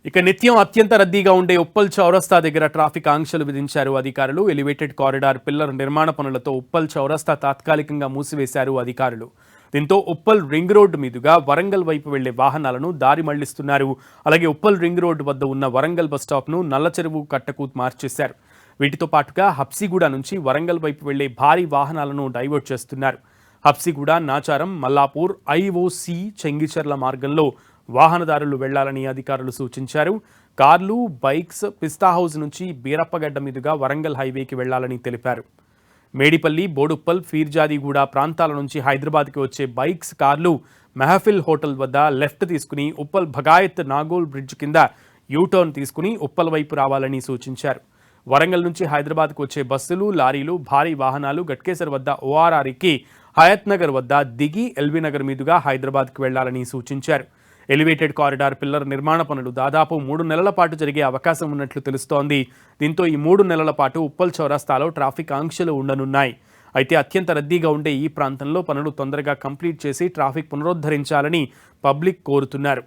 ఇక నిత్యం అత్యంత రద్దీగా ఉండే ఉప్పల్ చౌరస్తా దగ్గర ట్రాఫిక్ ఆంక్షలు విధించారు అధికారులు. ఎలివేటెడ్ కారిడార్ పిల్లర్ నిర్మాణ పనులతో ఉప్పల్ చౌరస్తా తాత్కాలికంగా మూసివేశారు అధికారులు. దీంతో ఉప్పల్ రింగ్ రోడ్డు మీదుగా వరంగల్ వైపు వెళ్లే వాహనాలను దారి మళ్లిస్తున్నారు. అలాగే ఉప్పల్ రింగ్ రోడ్డు వద్ద ఉన్న వరంగల్ బస్టాప్ను నల్లచెరువు కట్టకు మార్చేశారు. వీటితో పాటుగా హబ్సిగూడ నుంచి వరంగల్ వైపు వెళ్లే భారీ వాహనాలను డైవర్ట్ చేస్తున్నారు. హబ్సిగూడ, నాచారం, మల్లాపూర్, ఐఓసి, చెంగిచెర్ల మార్గంలో వాహనదారులు వెళ్లాలని అధికారులు సూచించారు. కార్లు, బైక్స్ పిస్తా హౌస్ నుంచి బీరప్పగడ్డ మీదుగా వరంగల్ హైవేకి వెళ్లాలని తెలిపారు. మేడిపల్లి, బోడుప్పల్, ఫీర్జాదిగూడ ప్రాంతాల నుంచి హైదరాబాద్కి వచ్చే బైక్స్, కార్లు మెహఫిల్ హోటల్ వద్ద లెఫ్ట్ తీసుకుని ఉప్పల్ భగాయత్ నాగోల్ బ్రిడ్జ్ కింద యూటర్న్ తీసుకుని ఉప్పల్ వైపు రావాలని సూచించారు. వరంగల్ నుంచి హైదరాబాద్కు వచ్చే బస్సులు, లారీలు, భారీ వాహనాలు గట్కేసర్ వద్ద ఓఆర్ఆర్ ఎక్కి హయత్ నగర్ వద్ద దిగి ఎల్బీనగర్ మీదుగా హైదరాబాద్కు వెళ్లాలని సూచించారు. ఎలివేటెడ్ కారిడార్ పిల్లర్ నిర్మాణ పనులు దాదాపు 3 నెలల పాటు జరిగే అవకాశం ఉన్నట్లు తెలుస్తోంది. దీంతో ఈ 3 నెలల పాటు ఉప్పల్ చౌరస్తాలో ట్రాఫిక్ ఆంక్షలు ఉండనున్నాయి. అయితే అత్యంత రద్దీగా ఉండే ఈ ప్రాంతంలో పనులు తొందరగా కంప్లీట్ చేసి ట్రాఫిక్ పునరుద్ధరించాలని పబ్లిక్ కోరుతున్నారు.